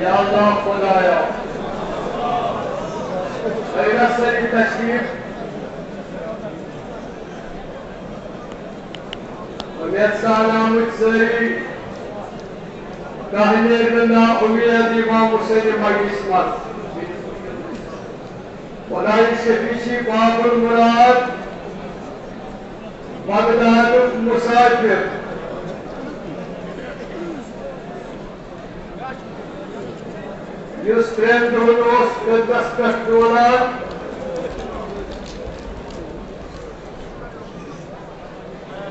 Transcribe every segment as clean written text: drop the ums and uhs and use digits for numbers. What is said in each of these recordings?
या अल्लाह खुदाया मेरा सही तशरीफ उम्मीद सालाम सरी कहने ना उम्मीद इमाम हुसैन मजलिस मत खुदाई शफीशी बाबुल मुराद बगदाद मुसाफिर युस त्रेन दोनों कदस कस्टोला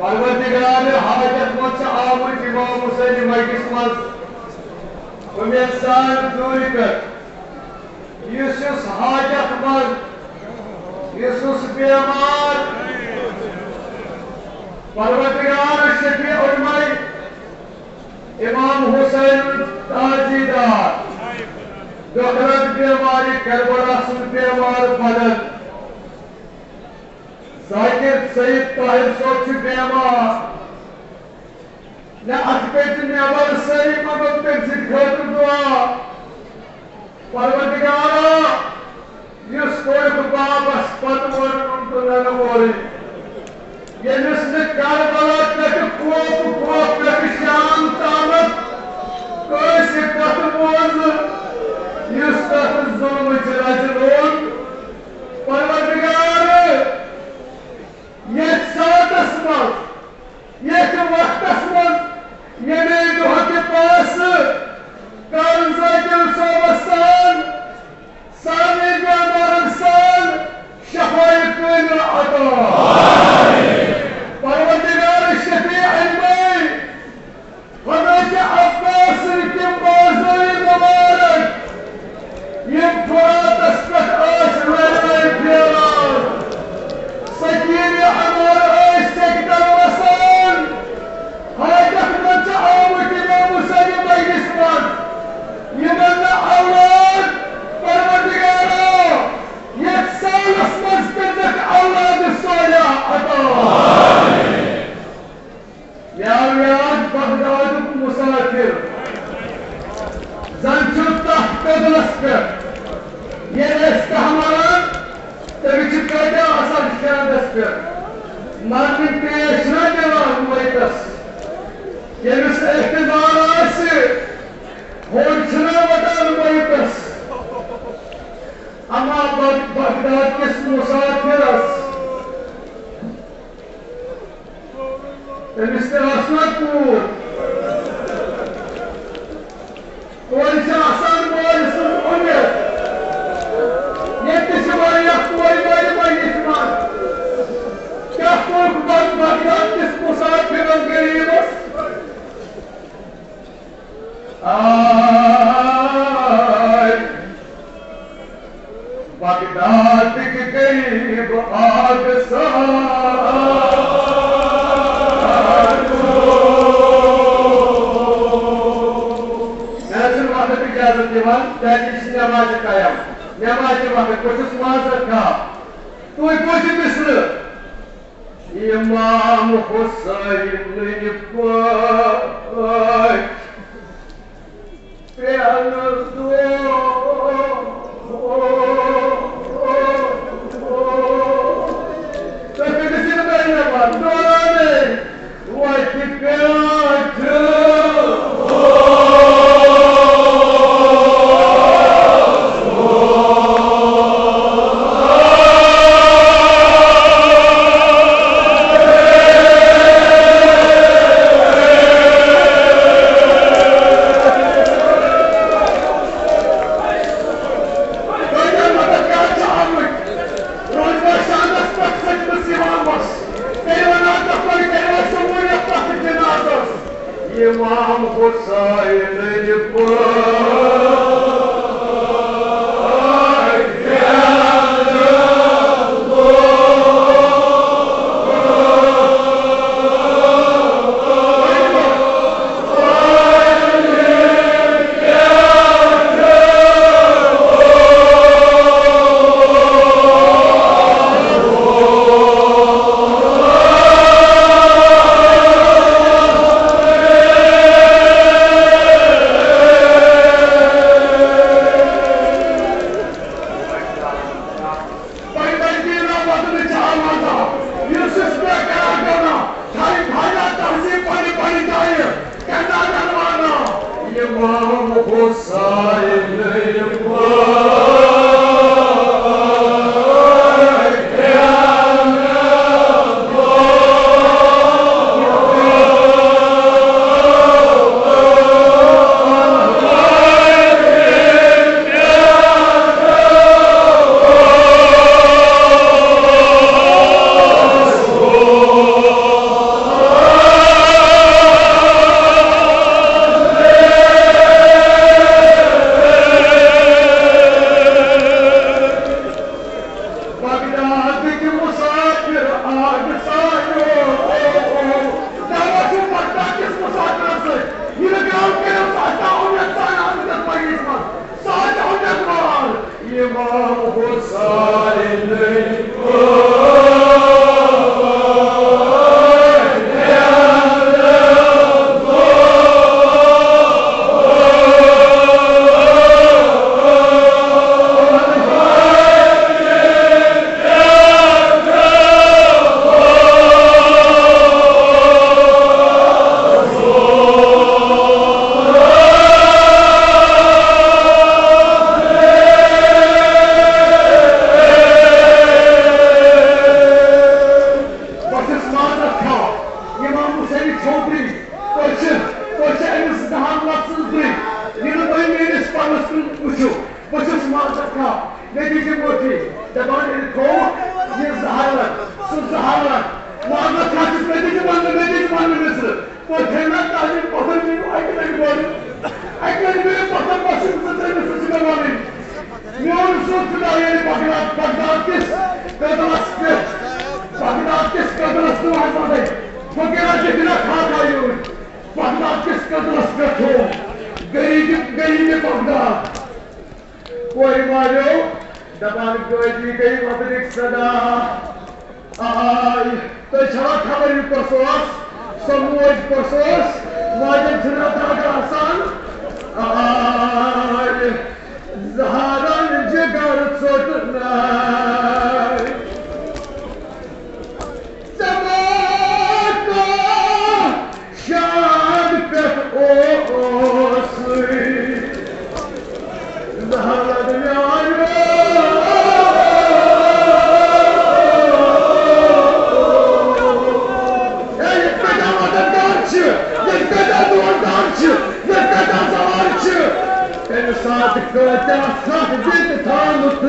परवरदिगार हाजत मत आमद इमाम हुसैन मजलिस मत उम्मीद सान दूर कर युस हाजत मत युस बीमार परवरदिगार शफी उम्मत इमाम हुसैन ताजीदार दोहरत बीमारी करबला सुन बीमार बदल जाकिर सईद ताहिर सोच बीमार न अतपेट नेबर सही मगर तेरे खतर दुआ परवरदिगारा युस कोई बाबस पत मोर तो न मोरी ये निस्न करबला तक कोप पे शाम तामत कोई से कत मोज युस तक जुल्म चलाजलोन परवरदिगार ये सातस मत ये वक्तस मत ये मेरे दुआ के पास कांजा के सोबसान सामने बीमारसान शफाई कुल अता परवरदिगार शफी इल्मी हमें अब्बास के बाज़ार मुबारक ये फरात अस्पत आश वेलाय प्यार सकीन अमर आश सेक्टर वसान हाजत मत आमद इमाम हुसैन मजलिस मत ये बंदा औलाद परवरदिगारा ये सालस मस्कदक औलाद सोया अता या बगदाद मुसाफिर जंचु तख्त कदलस पे ये हमारा तभी कहते असल शानदस पे मर्द पेश न दिवान वैतस यमिस इख्तिदार आसे होड़ छना वटान वैतस अमा बगदाद किस मुसाफिरस तमिस असमत पूर कोई से आसान बोल सुन उम्मीद ये किसी वाली कोई मजलिस मत क्या कोई बगदाद किस मुसाफिर गरीबस आय बगदाद के करीब आग सा नमाज कायम नमाज वक्त कुछ माजर का तू कुछ मिस्र इमाम हुसैन प्यार दो तो किसी ने नमाज दो ने वो इमाम हुसैन मेरी छोकरी तो अमिस दहान लफ्ज ब्रिक यह तुम मेस पनस वो बहुत माजर खा नतीजे मोटी दपान थो यह जहालत सह जहालत माजर खा नतीजे वन मिसर वो खेलना तालीम पथर अकल मे पथर पसंद वन मोन सो खुदा बगदाद किस कदलस पे फकीरा जितना खाता बगदाद किस कदलस पे थो गरीब बगदाद कोई मारो दबान गोजी गई मदरिक सदा आई तो छा खबर परसोस समोज परसोस माजन छना दादा आसान आई जहारन जिगर सोटना जमातो शाद पे ओसरी जहारन यारो ये कदा मददगार ये कदा दुआदार ये कदा सवार en saat kata saat dit thamut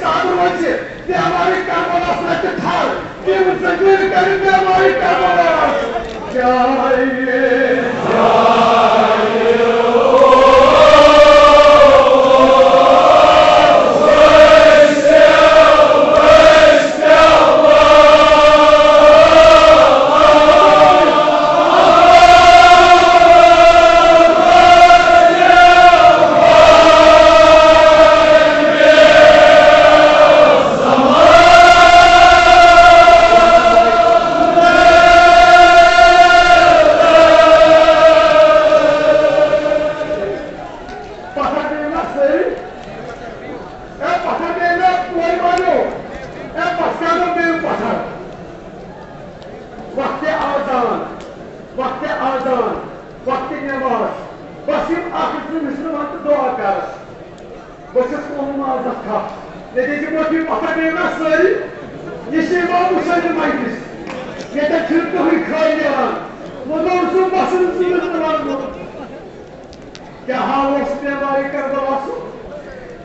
sadruvacı, devamı karbolas ve tar, bir mutlu karın devamı karbolas.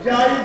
Cahil,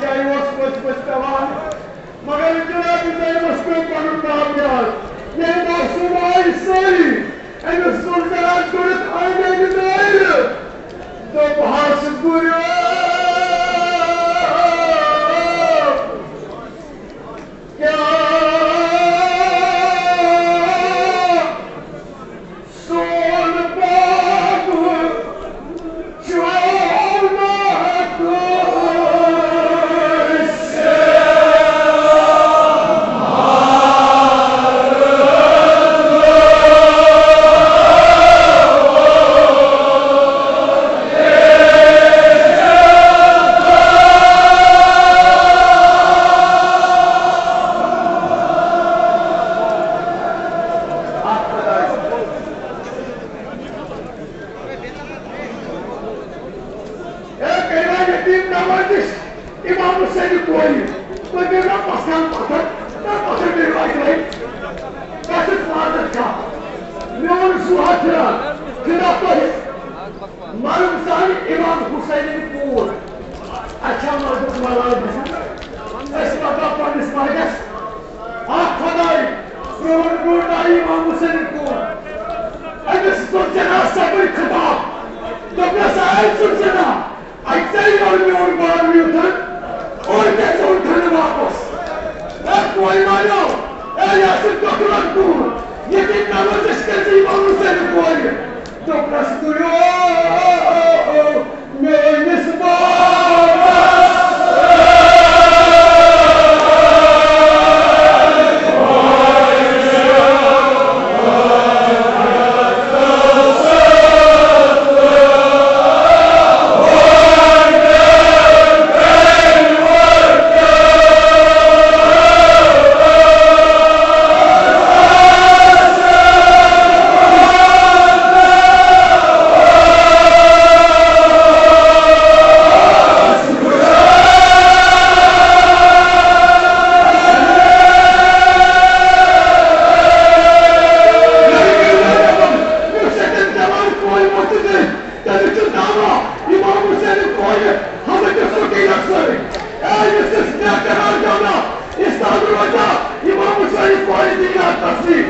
İmam Hüseyin Kuali Dina Tasvir.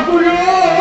Buyur.